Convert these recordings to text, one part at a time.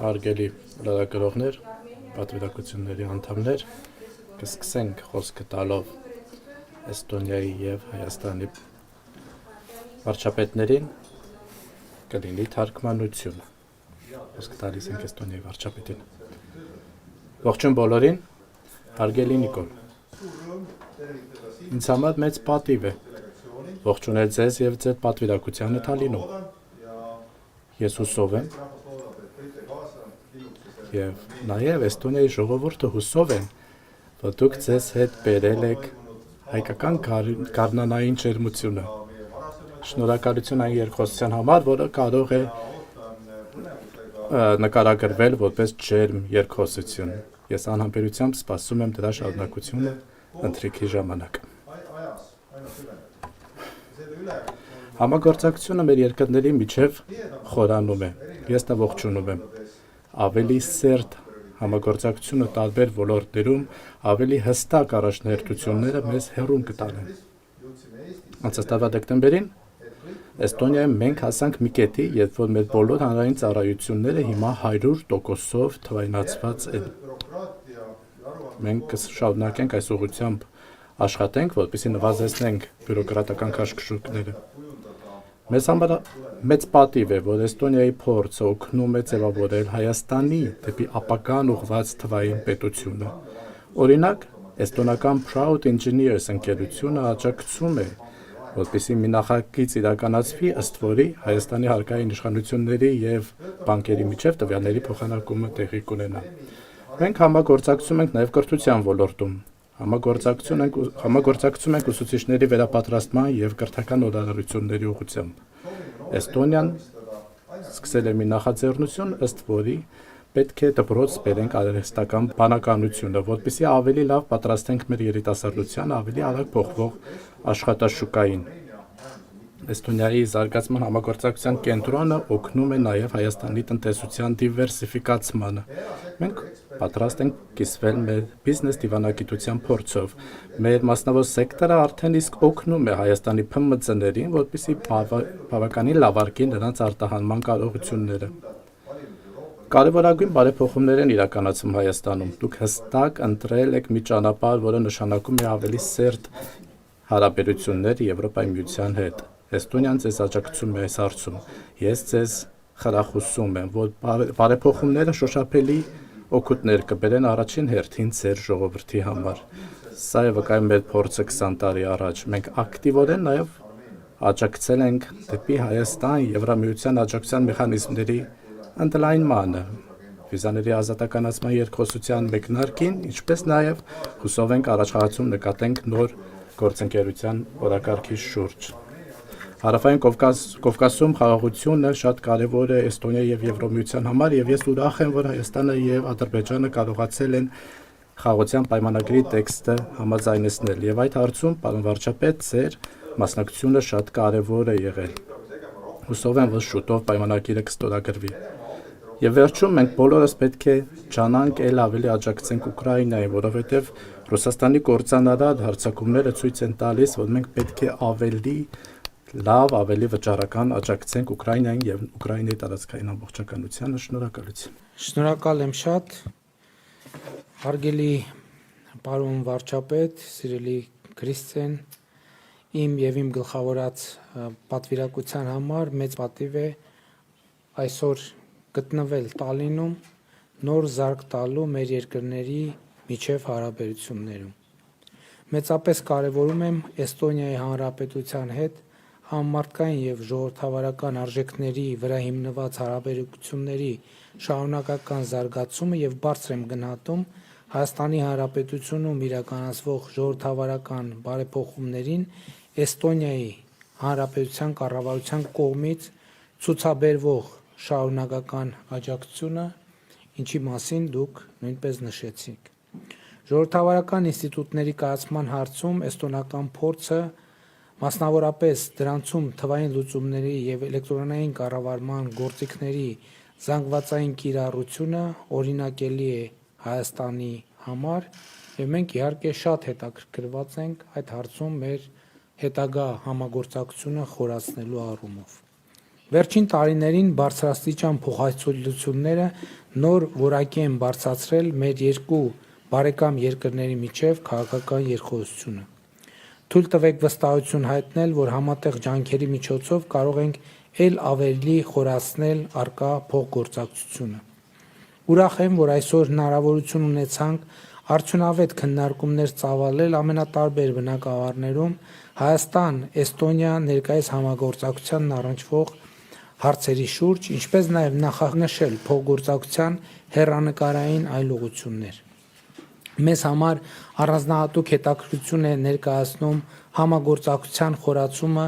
Հարգելի լրագրողներ, պատվիրակությունների անդամներ, կսկսենք խոսքը տալով Էստոնիայի և Հայաստանի վարչապետներին, կլինի թարգմանություն։ Խոսքը տալիս ենք Էստոնիայի վարչապետին։ Ողջույն բոլորին, հարգելի Նիկոլ։ Ինձ համար մեծ պատիվ է ողջունել ձեզ և ձեր պատվիրակությանը Թալինում։ Ես հուսով եմ, և նաև Էստոնիայի ժողովուրդը հուսով են, որ դուք ձեզ հետ բերել եք հայկական գարնանային ջերմությունը։ Շնորհակալություն այն երկխոսության համար, որը կարող է նկարագրվել որպես ջերմ երկխոսություն։ Ես անհամբերությամբ սպասում եմ դրա շարունակությունը ընթրիքի ժամանակ։ Համագործակցությունը մեր երկրների միջև խորանում է։ Ես դա ողջունում եմ։ Ավելի սերտ համագործակցությունը տարբեր ոլորտներում ավելի հստակ առաջնահերթությունները մեզ հեռուն կտանեն։ Անցած տարվա դեկտեմբերին Էստոնիայում մենք հասանք մի կետի, երբ որ մեր բոլոր հանրային ծառայությունները հիմա 100%-ով թվայնացված են։ Մենք կշարունակենք այս ուղղությամբ աշխատենք, որպեսզի նվազեցնենք բյուրոկրատական քաշքշուկները։ Մեզ համար մեծ պատիվ է, որ Էստոնիայի փորձը օգնում է ձևավորել Հայաստանի դեպի ապագան ուղղված թվային պետությունը։ Օրինակ, էստոնական Proud Engineers ընկերությունը աջակցում է, որպեսզի մի նախագիծ իրականացվի, ըստ որի Հայաստանի հարկային իշխանությունների և բանկերի միջև տվյալների փոխանակումը տեղի կունենա։ Մենք համագործակցում ենք նաև կրթության ոլորտում։ Համագործակցում ենք ուսուցիչների վերապատրաստման և կրթական նորարարությունների ուղղությամբ։ Էստոնիան սկսել է մի նախաձեռնություն, ըստ որի պետք է դպրոց բերենք արհեստական բանականությունը, որպեսզի ավելի լավ պատրաստենք մեր երիտասարդությանը ավելի արագ փոխվող աշխատաշուկային։ Էստոնիայի զարգացման համագործակցության կենտրոնը օգնում է նաև Հայաստանի տնտեսության դիվերսիֆիկացմանը։ Մենք պատրաստ ենք կիսվել մեր բիզնես դիվանագիտության փորձով։ Մեր մասնավոր սեկտորը արդեն իսկ օգնում է Հայաստանի ՓՄԾ-ներին, որպեսզի բավականին լավարկի նրանց արտահանման կարողությունները։ Կարևորագույն բարեփոխումներ են իրականացվում Հայաստանում։ Դուք հստակ ընտրել եք մի ճանապարհ, որը նշանակում է ավելի սերտ հարաբերություններ Եվրոպայի միության հետ։ Էստոնիան ձեզ աջակցում է այս հարցում։ Ես ձեզ խրախուսում եմ, որ բարեփոխումները շոշափելի օգուտներ կբերեն առաջին հերթին ձեր ժողովրդի համար։ Սա է վկայում մեր փորձը 20 տարի առաջ։ Մենք ակտիվորեն նաև աջակցել ենք դեպի Հայաստան Եվրամիության աջակցության մեխանիզմների ընդլայնմանը, վիզաների ազատականացման երկխոսության մեկնարկին, ինչպես նաև հուսով ենք առաջխաղացում նկատենք նոր գործընկերության օրակարգի շուրջ։ Հարավային Կովկասում խաղաղությունը շատ կարևոր է Էստոնիայի և Եվրամիության համար, և ես ուրախ եմ, որ Հայաստանը և Ադրբեջանը կարողացել են խաղաղության պայմանագրի տեքստը համաձայնեցնել, և այդ հարցում, պարոն վարչապետ, ձեր մասնակցությունը շատ կարևոր է եղել։ Հուսով եմ, որ շուտով պայմանագիրը կստորագրվի։ Եվ վերջում մենք բոլորս պետք է ջանանք էլ ավելի աջակցենք Ուկրաինային, որովհետև Ռուսաստանի կործանարար հարձակումները ցույց են տալիս, որ մենք պետք է ավելի լավ, ավելի վճռական աջակցենք Ուկրաինային և Ուկրաինայի տարածքային ամբողջականությանը։ Շնորհակալություն։ Շնորհակալ եմ շատ։ Հարգելի պարոն վարչապետ, սիրելի Քրիստիան, իմ և իմ գլխավորած պատվիրակության համար մեծ պատիվ է այսօր գտնվել Տալինում, նոր զարկ տալու մեր երկրների միջև հարաբերություններում։ Մեծապես կարևորում եմ Էստոնիայի Հանրապետության հետ համամարտկային և ժողովրդավարական արժեքների վրա հիմնված հարաբերությունների շարունակական զարգացումը և բարձր եմ գնահատում Հայաստանի Հանրապետությունում իրականացվող ժողովրդավարական բարեփոխումներին Էստոնիայի Հանրապետության կառավարության կողմից ցուցաբերվող շարունակական աջակցությունը, ինչի մասին դուք նույնպես նշեցիք։ Ժողովրդավարական ինստիտուտների կայացման հարցում էստոնական փորձը, մասնավորապես դրանցում թվային լուծումների և էլեկտրոնային կառավարման գործիքների զանգվածային կիրառությունը օրինակելի է Հայաստանի համար, և մենք իհարկե շատ հետաքրքրված ենք այդ հարցում մեր հետագա համագործակցությունը խորացնելու առումով։ Վերջին տարիներին բարձրաստիճան փոխհայցությունները նոր որակի են բարձրացրել մեր երկու բարեկամ երկրների միջև քաղաքական երկխոսությունը։ Թույլ տվեք վստահություն հայտնել, որ համատեղ ջանքերի միջոցով կարող ենք ել ավելի խորացնել առկա փոխգործակցությունը։ Ուրախ եմ, որ այսօր հնարավորություն ունեցանք արդյունավետ քննարկումներ ծավալել ամենատարբեր բնագավառներում Հայաստան-Էստոնիա ներկայիս համագործակցությանն առնչվող հարցերի շուրջ, ինչպես նաև նախանշել փոխգործակցության հեռանկարային այլ ուղղություններ։ Մեզ համար առանձնահատուկ հետաքրքրություն է ներկայացնում համագործակցության խորացումը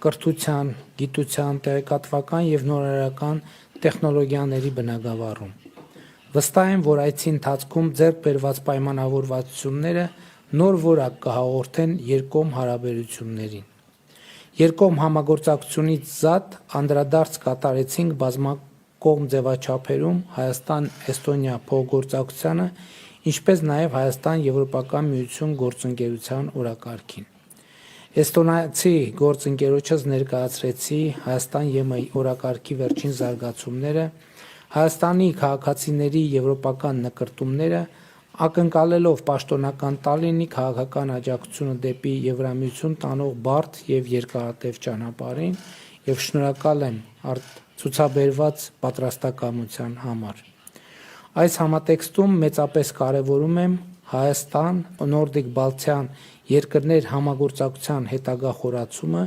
կրթության, գիտության, տեղեկատվական եւ նորարարական տեխնոլոգիաների բնագավառում։ Վստահ եմ, որ այցի ընթացքում ձեռք բերված պայմանավորվածությունները նոր որակ կհաղորդեն երկկողմ հարաբերություններին։ Երկկողմ համագործակցությունից զատ անդրադարձ կատարեցինք բազմակողմ ձևաչափերում Հայաստան-Էստոնիա փոխգործակցությանը, ինչպես նաև Հայաստան-Եվրոպական միություն գործընկերության օրակարգին։ Էստոնացի գործընկերոջս ներկայացրեցի Հայաստան-ԵՄ օրակարգի վերջին զարգացումները, Հայաստանի քաղաքացիների եվրոպական նկրտումները, ակնկալելով պաշտոնական Տալինի քաղաքական աջակցությունը դեպի Եվրամիություն տանող բարդ եւ երկարատև ճանապարհին եւ շնորհակալ եմ ցուցաբերված պատրաստակամության համար։ Այս համատեքստում մեծապես կարևորում եմ Հայաստան, Նորդիկ Բալթյան երկրներ համագործակցության հետագա խորացումը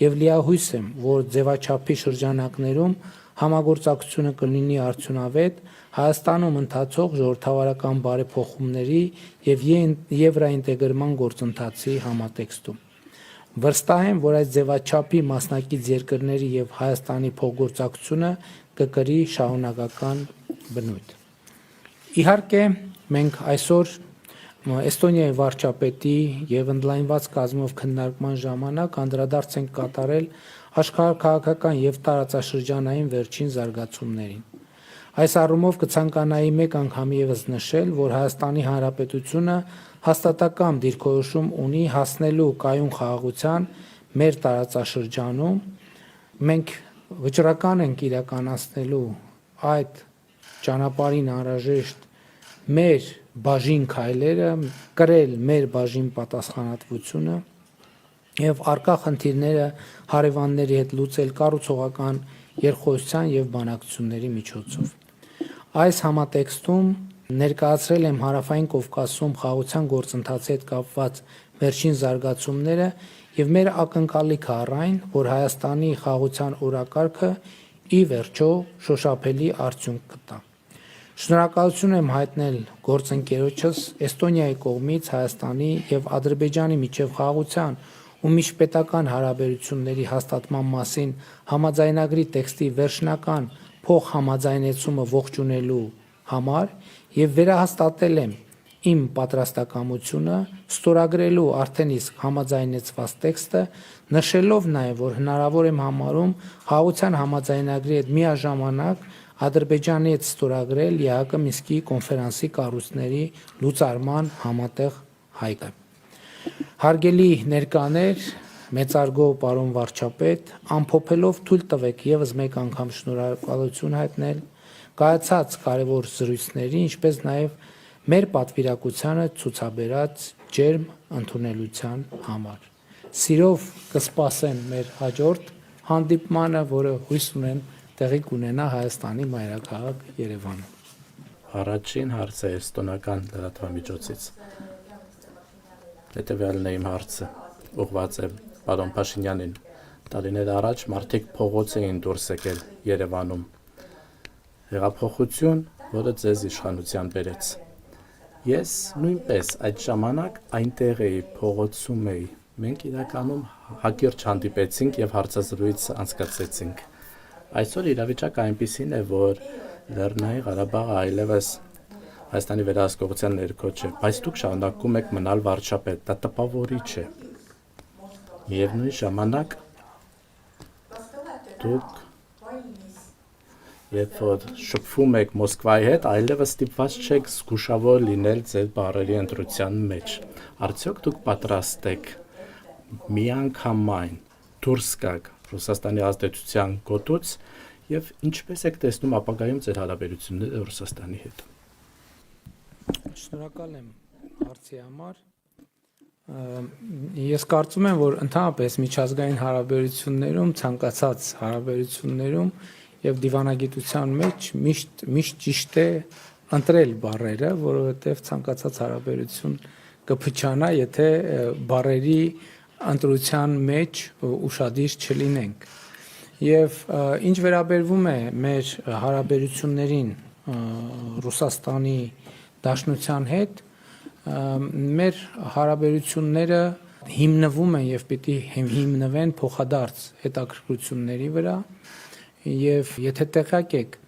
եւ լիահույս եմ, որ ձևաչափի շրջանակներում համագործակցությունը կլինի արդյունավետ Հայաստանում ընթացող ժողովրդավարական բարեփոխումների եւ եվրաինտեգրման գործընթացի համատեքստում։ Վստահ եմ, որ այս ձևաչափի մասնակից երկրների եւ Հայաստանի փոխգործակցությունը կկրի շարունակական բնույթ։ Իհարկե, մենք այսօր Էստոնիայի վարչապետի եւ ընդլայնված կազմով քննարկման ժամանակ անդրադարձ ենք կատարել աշխարհաքաղաքական եւ տարածաշրջանային վերջին զարգացումներին։ Այս առումով կցանկանայի մեկ անգամ եւս նշել, որ Հայաստանի Հանրապետությունը հաստատակամ դիրքորոշում ունի հասնելու կայուն խաղաղության մեր տարածաշրջանում։ Մենք վճռական ենք իրականացնելու այդ ճանապարհին անհրաժեշտ մեր բաժին քայլերը, կրել մեր բաժին պատասխանատվությունը եւ առկա խնդիրները հարևանների հետ լուծել կառուցողական երկխոսության եւ բանակցությունների միջոցով։ Այս համատեքստում ներկայացրել եմ Հարավային Կովկասում խաղաղության գործընթացի հետ կապված վերջին զարգացումները եւ մեր ակնկալիքը առ այն, որ Հայաստանի խաղաղության օրակարգը ի վերջո շոշափելի արդյունք կտա։ Շնորհակալություն եմ հայտնել գործընկերոջս Էստոնիայի կողմից Հայաստանի եւ Ադրբեջանի միջև խաղաղության ու միջպետական հարաբերությունների հաստատման մասին համաձայնագրի տեքստի վերջնական փոխհամաձայնեցումը ողջունելու համար եւ վերահաստատել եմ իմ պատրաստակամությունը ստորագրելու արդեն իսկ համաձայնեցված տեքստը, նշելով նաեւ, որ հնարավոր եմ համարում խաղաղության համաձայնագրի հետ միաժամանակ Ադրբեջանի հետ ստորագրել ԵԱՀԿ Մինսկի կոնֆերանսի կառույցների լուծարման համատեղ հայտը։ Հարգելի ներկաներ, մեծարգո պարոն վարչապետ, ամփոփելով թույլ տվեք եւս մեկ անգամ շնորհակալություն հայտնել կայացած կարևոր զրույցների, ինչպես նաեւ մեր պատվիրակությանը ցուցաբերած ջերմ ընդունելության համար։ Սիրով կսպասեմ մեր հաջորդ հանդիպմանը, որը հույս ունեմ տեղի կունենա Հայաստանի մայրաքաղաք Երևանում։ Առաջին հարցը էստոնական լրատվամիջոցից։ Հետևյալն է իմ հարցը, ուղղված է պարոն Փաշինյանին։ Տարիներ առաջ մարդիկ փողոց էին դուրս եկել Երևանում։ Հեղափոխություն, որը ձեզ իշխանության բերեց։ Ես նույնպես այդ ժամանակ այնտեղ էի, փողոցում էի։ Մենք իրականում հակիրճ հանդիպեցինք եւ հարցազրույց անցկացրեցինք։ Այսօր իրավիճակը այնպիսին է, որ Լեռնային Ղարաբաղը այլևս Հայաստանի վերահսկողության ներքո չէ, բայց դուք շարունակում եք մնալ վարչապետ, դա տպավորիչ է։ Միևնույն ժամանակ դուք երբ որ շփվում եք Մոսկվայի հետ, այլևս ստիպված չեք զգուշավոր լինել ձեր բառերի ընտրության մեջ։ Արդյոք դուք պատրաստ եք միանգամայն դուրս գաք Ռուսաստանի ազդեցության գոտուց եւ ինչպես եք տեսնում ապագայում ձեր հարաբերությունները Ռուսաստանի հետ։ Շնորհակալ եմ հարցի համար։ Ես կարծում եմ, որ ընդհանրապես միջազգային հարաբերություններում, ցանկացած հարաբերություններում եւ դիվանագիտության մեջ միշտ ճիշտ է ընտրել բառերը, որովհետեւ ցանկացած հարաբերություն կփչանա, եթե բառերի ընտրության մեջ ուշադիր չլինենք։ Եվ ինչ վերաբերվում է մեր հարաբերություններին Ռուսաստանի Դաշնության հետ, մեր հարաբերությունները հիմնվում են եւ պիտի հիմնվեն փոխադարձ հետաքրքրությունների վրա եւ եթե տեղյակ եք,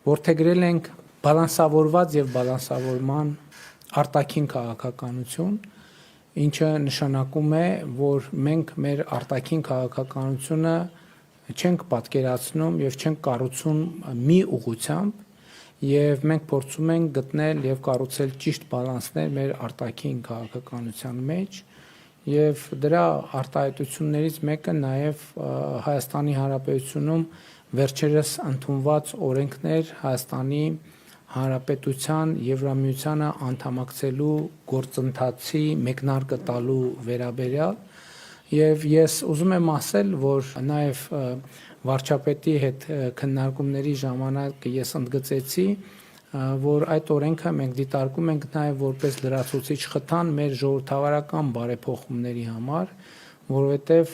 որդեգրել ենք բալանսավորված եւ բալանսավորման արտաքին քաղաքականություն, ինչը նշանակում է, որ մենք մեր արտաքին քաղաքականությունը չենք պատկերացնում եւ չենք կառուցում մի ուղղությամբ եւ մենք փորձում ենք գտնել եւ կառուցել ճիշտ բալանսներ մեր արտաքին քաղաքականության մեջ եւ դրա արտահայտություններից մեկը նաեւ Հայաստանի Հանրապետությունում վերջերս ընդունված օրենքներ Հայաստանի Հանրապետության Եվրամիությանը անդամակցելու գործընթացի մեկնարկը տալու վերաբերյալ եւ ես ուզում եմ ասել, որ նաեւ վարչապետի հետ քննարկումների ժամանակ ես ընդգծեցի, որ այդ օրենքը մենք դիտարկում ենք նաեւ որպես լրացուցիչ խթան մեր ժողովրդավարական բարեփոխումների համար, որովհետեւ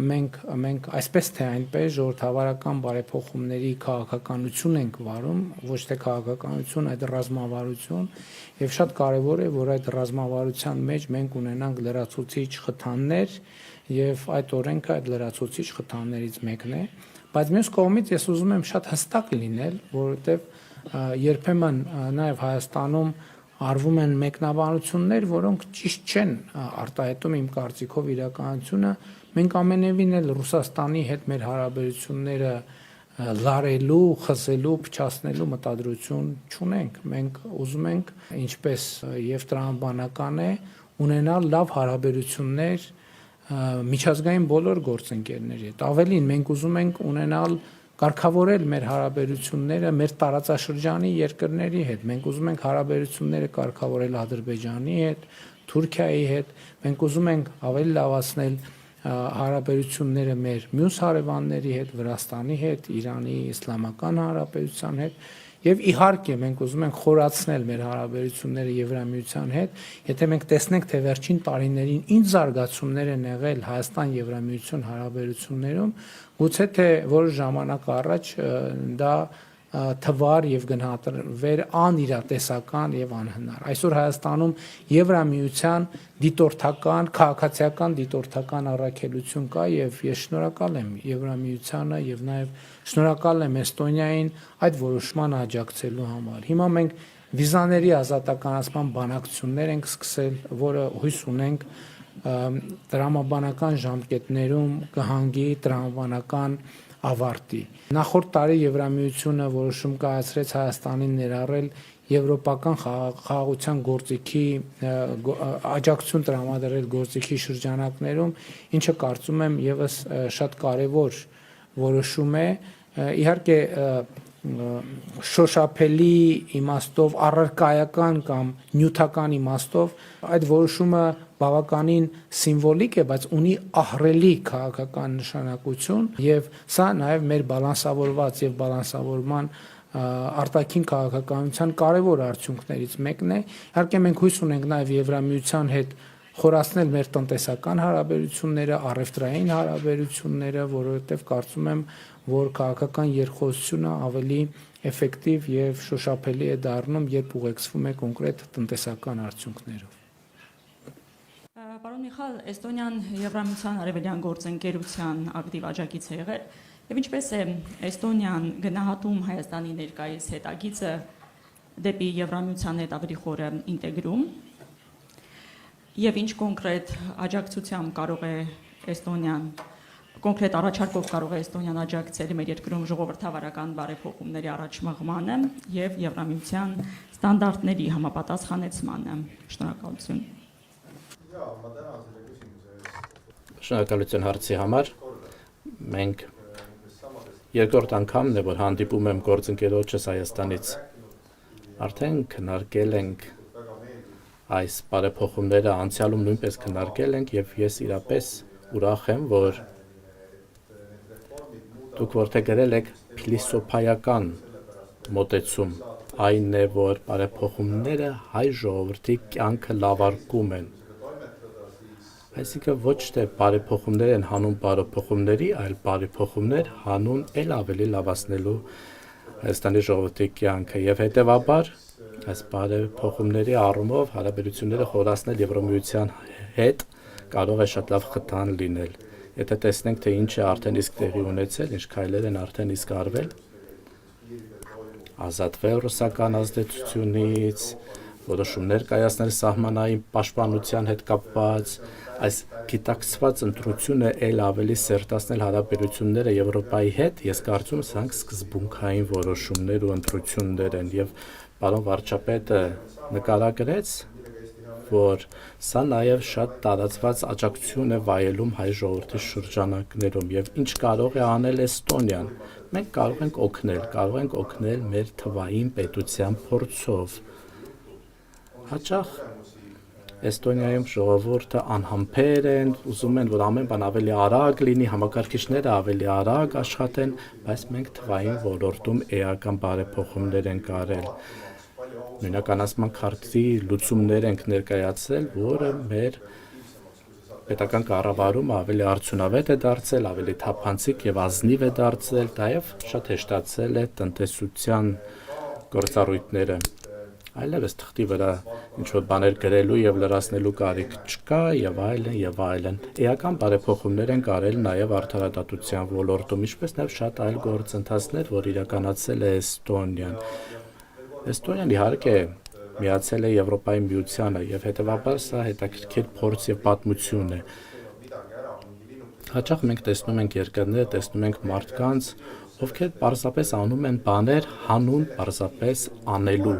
մենք այսպես թե այնպես ժողովրդավարական բարեփոխումների քաղաքականություն ենք վարում, ոչ թե քաղաքականություն, այդ ռազմավարություն, եւ շատ կարեւոր է, որ այդ ռազմավարության մեջ մենք ունենանք լրացուցիչ խթաններ եւ այդ օրենքը այդ լրացուցիչ խթաններից մեկն է, բայց մյուս կողմից ես ուզում եմ շատ հստակ լինել, որովհետեւ երբեմն նաեւ Հայաստանում արվում են մեկնաբանություններ, որոնք ճիշտ չեն արտահայտում իմ կարծիքով իրականությունը, մենք ամենևին էլ Ռուսաստանի հետ մեր հարաբերությունները լարելու, խզելու, փչացնելու մտադրություն չունենք, մենք ուզում ենք, ինչպես եւ տրամաբանական է, ունենալ լավ հարաբերություններ միջազգային բոլոր գործընկերների հետ, ավելին մենք ուզում ենք ունենալ կարգավորել մեր հարաբերությունները մեր տարածաշրջանի երկրների հետ։ Մենք ուզում ենք հարաբերությունները կարգավորել Ադրբեջանի հետ, Թուրքիայի հետ, մենք ուզում ենք ավելի լավացնել հարաբերությունները մեր մյուս հարևանների հետ, Վրաստանի հետ, Իրանի Իսլամական Հանրապետության հետ եւ իհարկե մենք ուզում ենք խորացնել մեր հարաբերությունները Եվրամիության հետ, եթե մենք տեսնենք, թե վերջին տարիներին ինչ զարգացումներ են եղել Հայաստան-Եվրամիություն հարաբերություններում, գուցե թե որոշ ժամանակ առաջ դա թվար եւ գնահատվեր անիրատեսական եւ անհնար։ Այսօր Հայաստանում Եվրամիության դիտորդական, քաղաքացիական դիտորդական առաքելություն կա եւ ես շնորհակալ եմ Եվրամիությանը եւ նաեւ շնորհակալ եմ Էստոնիային այդ որոշմանը աջակցելու համար։ Հիմա մենք վիզաների ազատականացման բանակցություններ ենք սկսել, որը հույս ունենք տրամաբանական ժամկետներում կհանգի տրամաբանական ավարտի։ Նախորդ տարի Եվրամիությունը որոշում կայացրեց Հայաստանին ներառել եվրոպական խաղաղության գործիքի աջակցություն տրամադրել գործիքի շրջանակներում, ինչը կարծում եմ եւս շատ կարեւոր որոշում է։ Իհարկե շոշափելի իմաստով, առարկայական կամ նյութական իմաստով այդ որոշումը բավականին սիմվոլիկ է, բայց ունի ահռելի քաղաքական նշանակություն եւ սա նաեւ մեր բալանսավորված եւ բալանսավորման արտաքին քաղաքականության կարևոր արդյունքներից մեկն է։ Իհարկե մենք հույս ունենք նաեւ Եվրամիության հետ խորացնել մեր տնտեսական հարաբերությունները, առևտրային հարաբերությունները, որովհետեւ կարծում եմ, որ քաղաքական երկխոսությունը ավելի էֆեկտիվ եւ շոշափելի է դառնում, երբ ուղեկցվում է կոնկրետ տնտեսական արդյունքներով։ Պարոն Միխայել, Էստոնիան Եվրամիության արևելյան գործընկերության ակտիվ աջակից է եղել, եւ ինչպես է Էստոնիան գնահատում Հայաստանի ներկայիս հետագիծը դեպի Եվրամիության հետ ավելի խորը ինտեգրում, եւ ինչ կոնկրետ աջակցությամբ կարող է Էստոնիան, կոնկրետ առաջարկով կարող է Էստոնիան աջակցել մեր երկրում ժողովրդավարական բարեփոխումների առաջմղմանը եւ Եվրամիության ստանդարտների համապատասխանեցմանը։ Շնորհակալություն։ Շնորհակալություն հարցի համար։ մենք երկրորդ անգամն է, որ հանդիպում եմ գործընկերոջս Հայաստանից, արդեն քննարկել ենք այս բարեփոխումները, անցյալում նույնպես քննարկել ենք եւ ես իրապես ուրախ եմ, որ դուք որտեղ գրել եք փիլիսոփայական մոտեցում, այն է, որ բարեփոխումները հայ ժողովրդի կյանքը լավարկում են։ Այսինքն ոչ թե բարեփոխումներ են հանուն բարեփոխումների, այլ բարեփոխումներ հանուն էլ ավելի լավացնելու Հայաստանի ժողովրդի կյանքը եւ հետեւաբար այս բարեփոխումների առումով հարաբերությունները խորացնել Եվրամիության հետ կարող է շատ լավ խթան լինել։ Եթե տեսնենք, թե ինչ է արդեն իսկ տեղի ունեցել, ինչ քայլեր են արդեն իսկ արվել, ազատվել ռուսական ազդեցությունից, որոշումներ կայացնել սահմանային պաշտպանության հետ կապված, այս գիտակցված ընտրությունը էլ ավելի սերտացնել հարաբերությունները Եվրոպայի հետ, ես կարծում եմ, սրանք սկզբունքային որոշումներ ու ընտրություններ են եւ պարոն վարչապետը նկարագրեց, որ սա նաև շատ տարածված աջակցություն է վայելում հայ ժողովրդի շրջանակներում եւ ինչ կարող է անել Էստոնիան։ Մենք կարող ենք օգնել մեր թվային պետության փորձով։ Հաճախ Էստոնիայում ժողովուրդը անհամբեր են, ուզում են, որ ամեն բան ավելի արագ լինի, համակարգիչները ավելի արագ աշխատեն, բայց մենք թվային ոլորտում էական բարեփոխումներ ենք արել։ Նույնականացման քարտի լուծումներ ենք ներկայացրել, որը մեր պետական կառավարումը ավելի արդյունավետ է դարձել, ավելի թափանցիկ եւ ազնիվ է դարձել, նաեւ շատ հեշտացել է տնտեսության գործառույթները։ Այլևս թղթի վրա ինչ-որ բաներ գրելու եւ լրացնելու կարիք չկա եւ այլն եւ այլն։ Էական բարեփոխումներ են արել նաեւ արդարադատության ոլորտում, ինչպես նաեւ շատ այլ գործընթացներ, որ իրականացել է Էստոնիան։ Էստոնիան իհարկե միացել է Եվրոպայի միությանը եւ հետեւաբար սա հետաքրքիր փորձ եւ պատմություն է։ Հաճախ մենք տեսնում ենք երկրները, տեսնում ենք մարդկանց, ովքեր պարզապես անում են բաներ հանուն պարզապես անելու։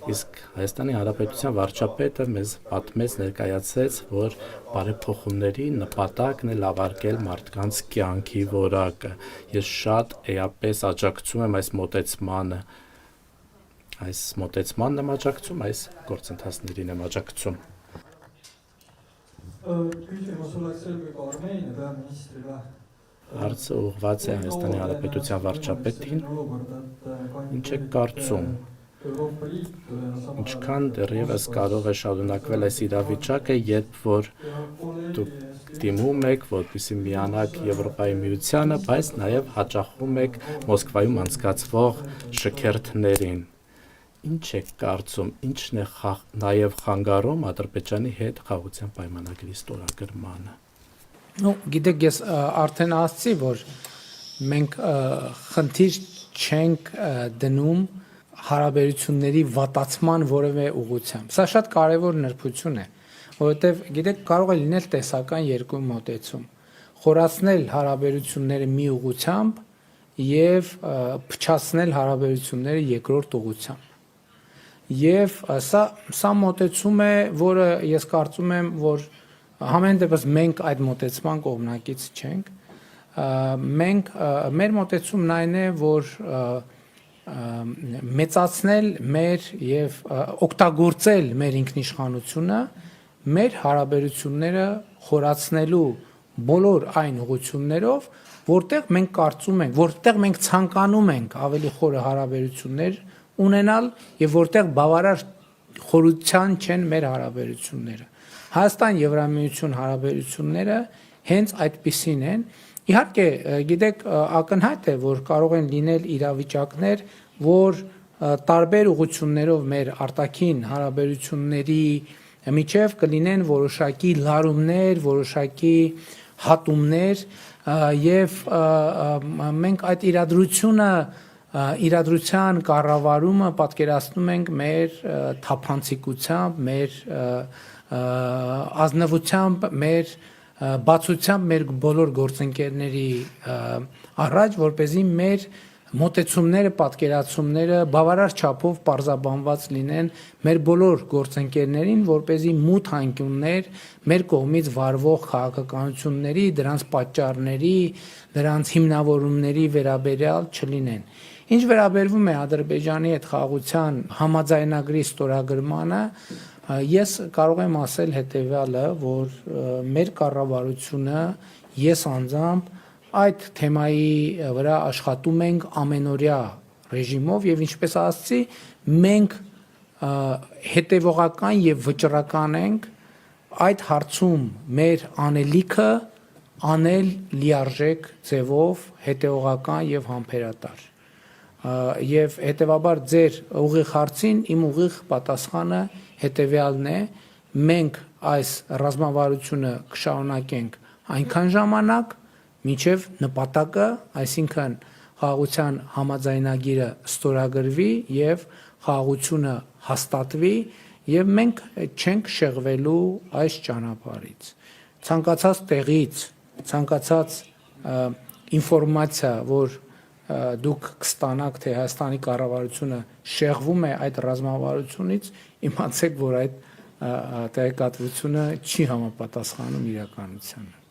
Իսկ Հայաստանի Հանրապետության վարչապետը մեզ պատմեց, ներկայացրեց, որ բարեփոխումների նպատակն է լավարկել մարդկանց կյանքի որակը։ Ես շատ էապես աջակցում եմ այս մոտեցմանը։ Այս մոտեցմանն եմ աջակցում, այս գործընթացներին եմ աջակցում։ Հարցը ուղղված է Հայաստանի Հանրապետության վարչապետին։ Ինչ է կարծում։ Ինչքան դեռևս կարող է շարունակվել այս իրավիճակը, երբ որ դուք դիմում եք, որպեսզի միանաք Եվրոպայի միությանը, բայց նաև հաճախում եք Մոսկվայում անցկացվող շքերթներին։ Ինչ եք կարծում, ինչն է նաև խանգարում Ադրբեջանի հետ խաղաղության պայմանագրի ստորագրմանը։ Գիտեք, ես արդեն ասացի, որ մենք խնդիր չենք դնում հարաբերությունների վատացման որևէ ուղղությամբ։ Սա շատ կարևոր նրբություն է, որովհետև գիտեք, կարող է լինել տեսական երկու մոտեցում։ Խորացնել հարաբերությունները մի ուղղությամբ եւ փչացնել հարաբերությունները երկրորդ ուղղությամբ։ Եվ սա մոտեցում է, որը ես կարծում եմ, որ համեն դեպս մենք այդ մոտեցման կողմնակից չենք։ Մեր մոտեցումն այն է, որ մեծացնել մեր եւ օգտագործել մեր ինքնիշխանությունը մեր հարաբերությունները խորացնելու բոլոր այն ուղղություններով, որտեղ մենք կարծում ենք, որտեղ մենք ցանկանում ենք ավելի խորը հարաբերություններ ունենալ եւ որտեղ բավարար խորության չեն մեր հարաբերությունները։ Հայաստան-Եվրամիություն հարաբերությունները հենց այդպիսին են։ Իհարկե, գիտեք, ակնհայտ է, որ կարող են լինել իրավիճակներ, որ տարբեր ուղղություններով մեր արտաքին հարաբերությունների միջև կլինեն որոշակի լարումներ, որոշակի հատումներ եւ մենք այդ իրադրության կառավարումը պատկերացնում ենք մեր թափանցիկությամբ, մեր ազնվությամբ, մեր բացությամբ մեր բոլոր գործընկերների առաջ, որպեսզի մեր մոտեցումները, պատկերացումները բավարար չափով պարզաբանված լինեն մեր բոլոր գործընկերներին, որպեսզի մութ անկյուններ մեր կողմից վարվող քաղաքականությունների, դրանց պատճառների, դրանց հիմնավորումների վերաբերյալ չլինեն։ Ինչ վերաբերվում է Ադրբեջանի հետ խաղաղության համաձայնագրի ստորագրմանը, ես կարող եմ ասել հետևյալը, որ մեր կառավարությունը, ես անձամբ այդ թեմայի վրա աշխատում ենք ամենօրյա ռեժիմով եւ ինչպես ասացի, մենք հետևողական եւ վճռական ենք այդ հարցում մեր անելիքը անել լիարժեք ձևով, հետևողական եւ համբերատար։ Եվ հետևաբար ձեր ուղիղ հարցին իմ ուղիղ պատասխանը հետևյալն է. մենք այս ռազմավարությունը կշարունակենք այնքան ժամանակ, մինչև նպատակը, այսինքն խաղաղության համաձայնագիրը ստորագրվի եւ խաղաղությունը հաստատվի եւ մենք չենք շեղվելու այս ճանապարհից։ Ցանկացած տեղից, ցանկացած ինֆորմացիա, որ դուք կստանաք, թե Հայաստանի կառավարությունը շեղվում է այդ ռազմավարությունից, իմացեք, որ այդ տեղեկատվությունը չի համապատասխանում իրականությանը։